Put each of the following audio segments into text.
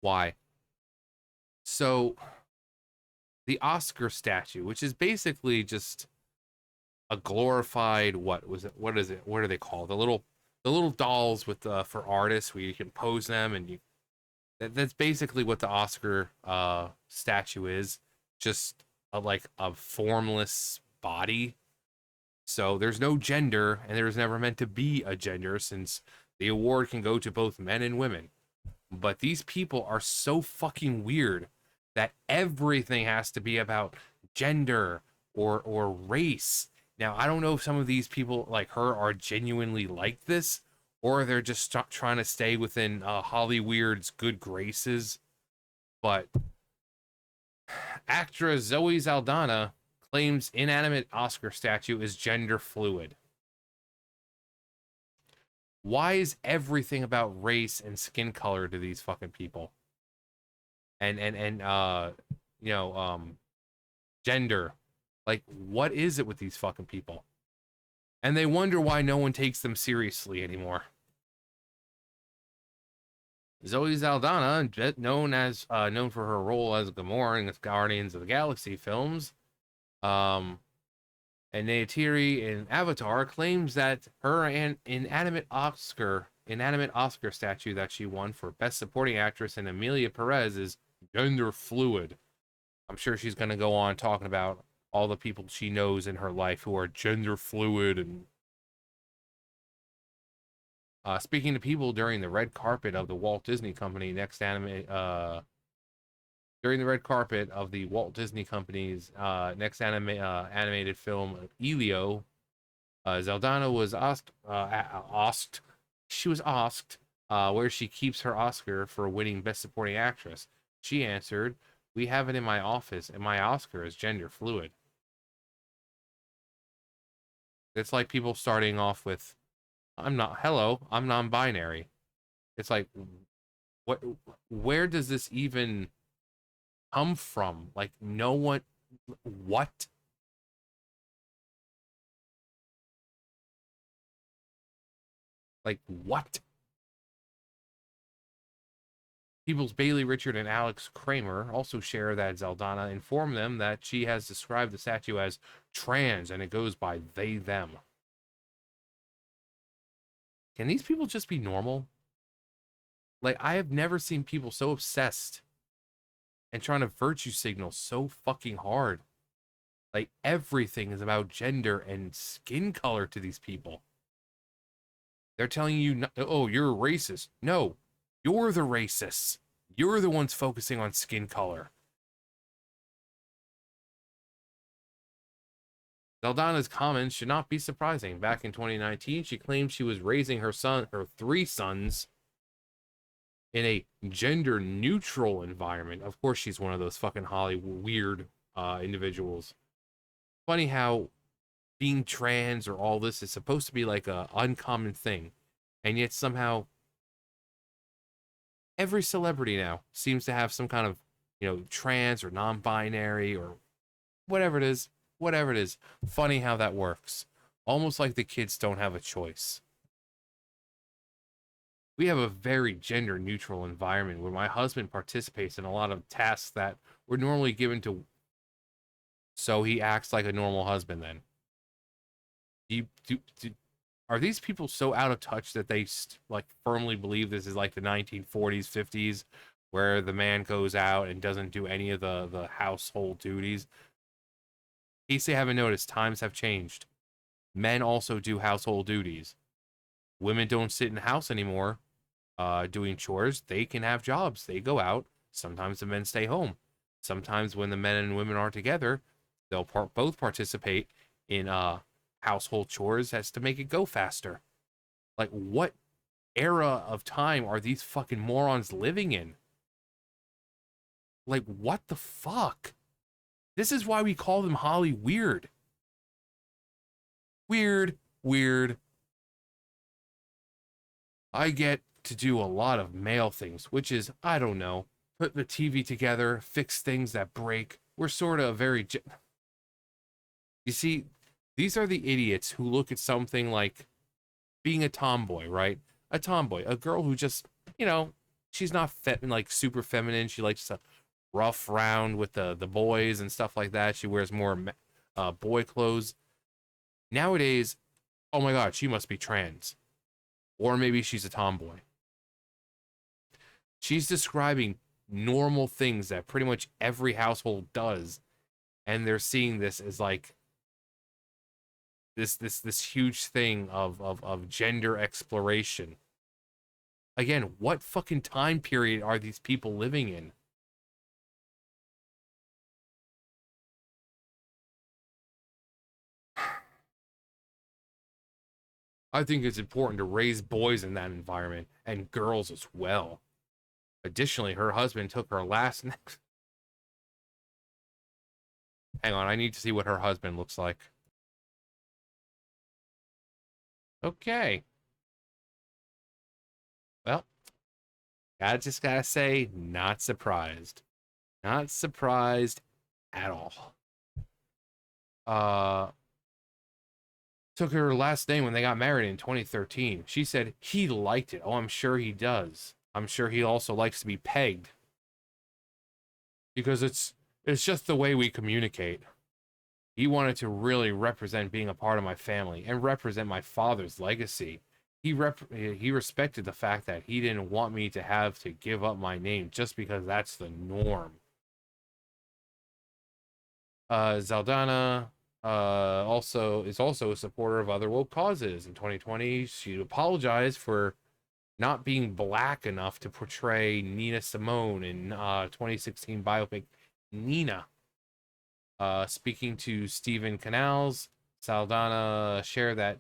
Why? So the Oscar statue, which is basically just a glorified what was it? What is it? What are they called? The little dolls with for artists where you can pose them and that's basically what the Oscar statue is. Just like a formless body. So there's no gender, and there's never meant to be a gender since the award can go to both men and women. But these people are so fucking weird that everything has to be about gender or race. Now, I don't know if some of these people like her are genuinely like this, or they're just trying to stay within Hollyweird's good graces. But actress Zoe Saldana claims inanimate Oscar statue is gender fluid. Why is everything about race and skin color to these fucking people? And you know, gender. Like, what is it with these fucking people? And they wonder why no one takes them seriously anymore. Zoe Saldana, known for her role as Gamora in the Guardians of the Galaxy films, um, and Neytiri in Avatar, claims that her inanimate Oscar statue that she won for Best Supporting Actress in Emilia Perez is gender fluid. I'm sure she's gonna go on talking about all the people she knows in her life who are gender fluid and speaking to people during the red carpet of the Walt Disney Company during the red carpet of the Walt Disney Company's animated film Elio, Zeldana was asked where she keeps her Oscar for winning Best Supporting Actress. She answered, "We have it in my office, and my Oscar is gender fluid." It's like people starting off with, I'm non-binary." It's like, what? Where does this even come from? Like, no one, what? Like, what? People's Bailey Richard and Alex Kramer also share that Zeldana informed them that she has described the statue as trans and it goes by they, them. Can these people just be normal? Like, I have never seen people so obsessed and trying to virtue signal so fucking hard. Like, everything is about gender and skin color to these people. They're telling you, oh, you're a racist. No, you're the racists. You're the ones focusing on skin color. Zeldana's comments should not be surprising. Back in 2019, she claimed she was raising her three sons, in a gender neutral environment. Of course, she's one of those fucking Hollywood weird individuals. Funny how being trans or all this is supposed to be like a uncommon thing, and yet somehow every celebrity now seems to have some kind of, trans or non-binary or whatever it is. Whatever it is. Funny how that works. Almost like the kids don't have a choice. We have a very gender neutral environment where my husband participates in a lot of tasks that were normally given to, so he acts like a normal husband then. Are these people so out of touch that they like firmly believe this is like the 1940s, 50s, where the man goes out and doesn't do any of the household duties? In case they haven't noticed, times have changed. Men also do household duties. Women don't sit in the house anymore doing chores. They can have jobs. They go out. Sometimes the men stay home. Sometimes when the men and women are together, they'll both participate in household chores as to make it go faster. Like, what era of time are these fucking morons living in? Like, what the fuck? This is why we call them Holly weird. Weird, weird. I get to do a lot of male things, which is, I don't know, put the TV together, fix things that break. We're sort of very. You see, these are the idiots who look at something like being a tomboy, right? A tomboy, a girl who just, she's not like super feminine. She likes to rough round with the boys and stuff like that. She wears more boy clothes. Nowadays, oh my god, she must be trans. Or maybe she's a tomboy. She's describing normal things that pretty much every household does, and they're seeing this as like this huge thing of gender exploration. Again, what fucking time period are these people living in? I think it's important to raise boys in that environment and girls as well. Additionally, her husband took her last hang on, I need to see what her husband looks like. Okay. Well, I just gotta say, not surprised. Not surprised at all. Uh, took her last name when they got married in 2013. She said he liked it. Oh, I'm sure he does. I'm sure he also likes to be pegged. Because it's just the way we communicate. He wanted to really represent being a part of my family and represent my father's legacy. He respected the fact that he didn't want me to have to give up my name just because that's the norm. Saldaña also is also a supporter of other woke causes. In 2020, she apologized for not being black enough to portray Nina Simone in 2016 biopic Nina. Speaking to Stephen Canals, Saldaña shared that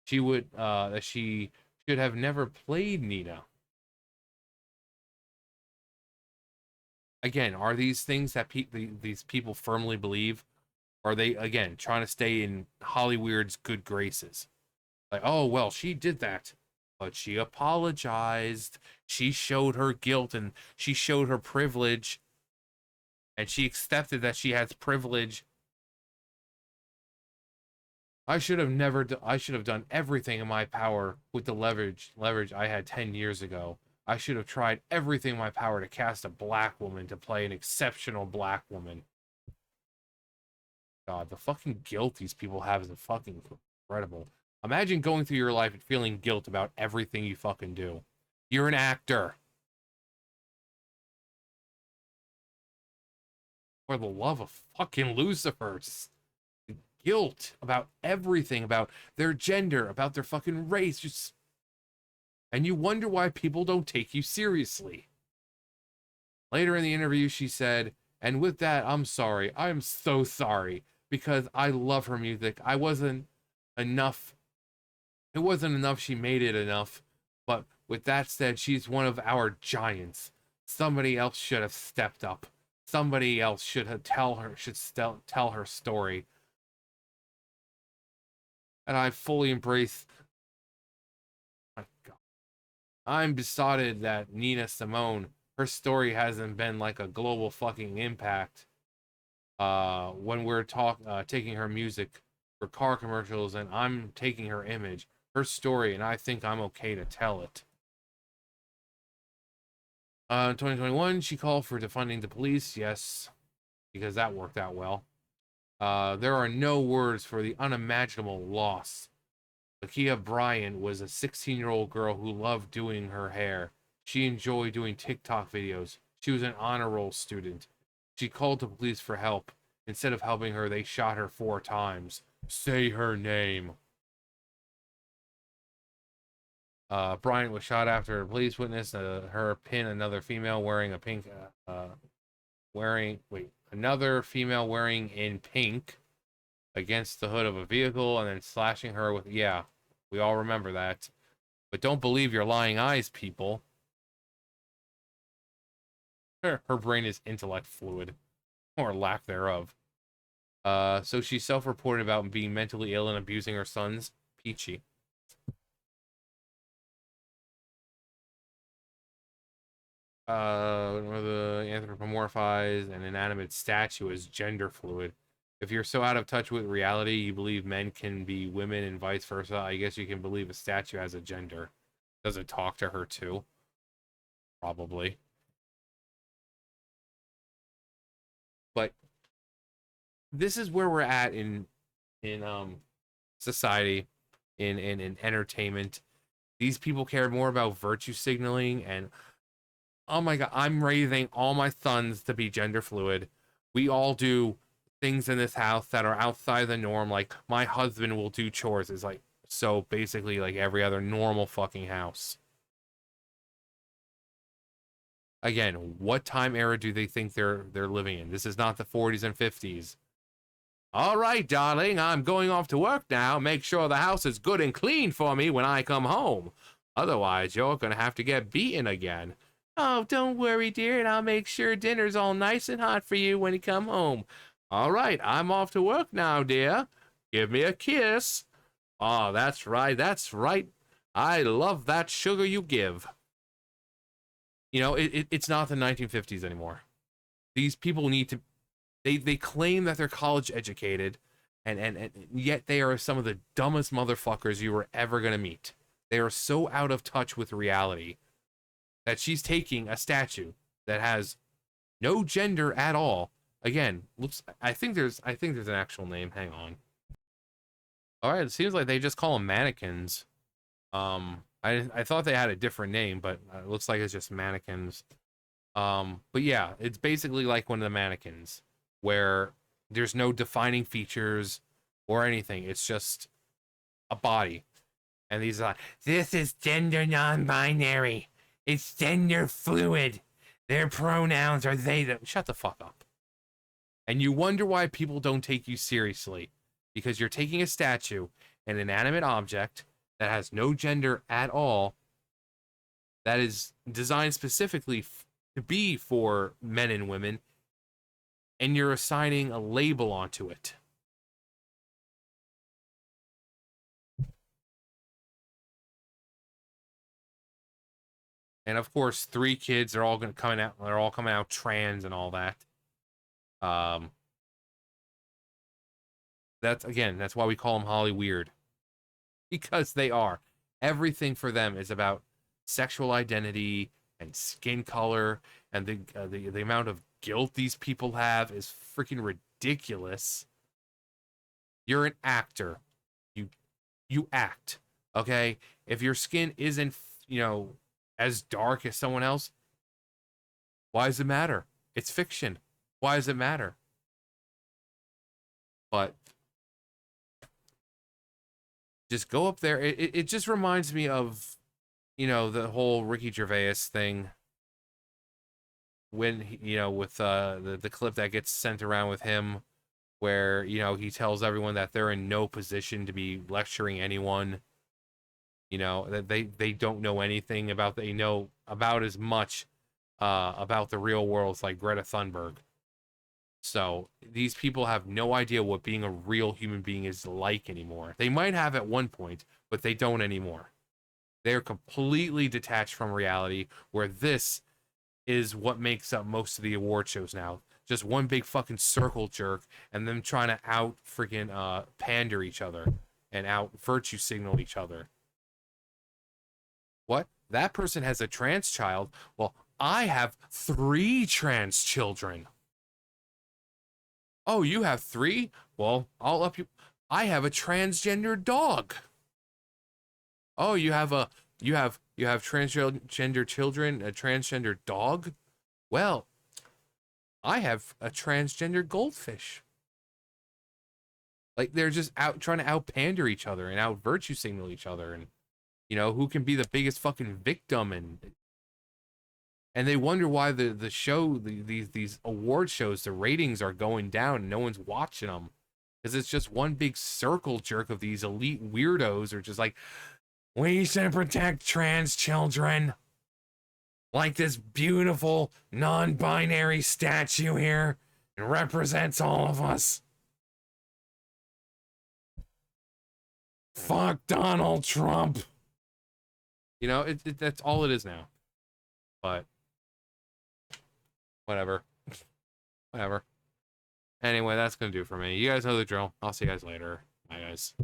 she should have never played Nina. Again, are these things that these people firmly believe? Or are they, again, trying to stay in Hollywood's good graces? Like, oh, well, she did that, but she apologized. She showed her guilt and she showed her privilege, and she accepted that she has privilege. I should have never. I should have done everything in my power with the leverage I had 10 years ago. I should have tried everything in my power to cast a black woman to play an exceptional black woman. God, the fucking guilt these people have is fucking incredible. Imagine going through your life and feeling guilt about everything you fucking do. You're an actor. For the love of fucking Lucifers. Guilt about everything, about their gender, about their fucking race. Just, and you wonder why people don't take you seriously. Later in the interview, she said, and with that, I'm sorry. I'm so sorry because I love her music. I wasn't enough. It wasn't enough. She made it enough. But with that said, she's one of our giants. Somebody else should have stepped up. Somebody else should tell her story. And I fully embrace. My God, I'm besotted that Nina Simone, her story hasn't been like a global fucking impact. When we're taking her music for car commercials, and I'm taking her image, her story, and I think I'm okay to tell it. In 2021, she called for defunding the police. Yes, because that worked out well. There are no words for the unimaginable loss. Lakia Bryant was a 16-year-old girl who loved doing her hair. She enjoyed doing TikTok videos. She was an honor roll student. She called the police for help. Instead of helping her, they shot her 4 times. Say her name. Bryant was shot after a police witnessed her pin another female wearing a pink, another female wearing in pink against the hood of a vehicle and then slashing her with, yeah, we all remember that. But don't believe your lying eyes, people. Her brain is intellect fluid, or lack thereof. So she self-reported about being mentally ill and abusing her sons. Peachy. Where the anthropomorphized and inanimate statue is gender fluid. If you're so out of touch with reality, you believe men can be women and vice versa, I guess you can believe a statue has a gender. Does it talk to her too? probably. But this is where we're at in society, in entertainment. These people care more about virtue signaling and oh my god, I'm raising all my sons to be gender fluid. We all do things in this house that are outside the norm. Like my husband will do chores. It's like so basically like every other normal fucking house. Again, what time era do they think they're living in? This is not the 40s and 50s. All right, darling, I'm going off to work now. Make sure the house is good and clean for me when I come home. Otherwise, you're going to have to get beaten again. Oh, don't worry, dear, and I'll make sure dinner's all nice and hot for you when you come home. All right, I'm off to work now, dear. Give me a kiss. Oh, that's right, that's right. I love that sugar you give. You know, it's not the 1950s anymore. These people need to they claim that they're college educated and yet they are some of the dumbest motherfuckers you were ever going to meet. They are so out of touch with reality that she's taking a statue that has no gender at all. Again, looks I think there's an actual name. Hang on. All right, it seems like they just call them mannequins. I thought they had a different name, but it looks like it's just mannequins. But yeah, it's basically like one of the mannequins where there's no defining features or anything. It's just a body. And these are like, this is gender non-binary. It's gender fluid. Their pronouns are they, them. Shut the fuck up. And you wonder why people don't take you seriously. Because you're taking a statue, an inanimate object, that has no gender at all, that is designed specifically to be for men and women, and you're assigning a label onto it. And of course, 3 kids are all going to come out. They're all coming out trans and all that. Um, that's why we call them Holly Weird, because they are. Everything for them is about sexual identity and skin color, and the amount of guilt these people have is freaking ridiculous. You're an actor. You you act. Okay? If your skin isn't, as dark as someone else, why does it matter? It's fiction. Why does it matter? But just go up there. It just reminds me of, the whole Ricky Gervais thing when, with the clip that gets sent around with him where, he tells everyone that they're in no position to be lecturing anyone, that they don't know anything about, they know about as much about the real world as like Greta Thunberg. So these people have no idea what being a real human being is like anymore. They might have at one point, but they don't anymore. They're completely detached from reality, where this is what makes up most of the award shows now. Just one big fucking circle jerk and them trying to out freaking pander each other and out virtue signal each other. What? That person has a trans child. Well, I have 3 trans children. Oh, you have 3? Well, I'll up you. I have a transgender dog. Oh, you have transgender children, a transgender dog? Well, I have a transgender goldfish. Like they're just out trying to out pander each other and out virtue signal each other, and who can be the biggest fucking victim, and they wonder why the show these award shows, the ratings are going down and no one's watching them, because it's just one big circle jerk of these elite weirdos are just like, we should protect trans children, like this beautiful non-binary statue here. It represents all of us. Fuck Donald Trump. That's all it is now. But whatever. Whatever. Anyway, that's gonna do it for me. You guys know the drill. I'll see you guys later. Bye, guys.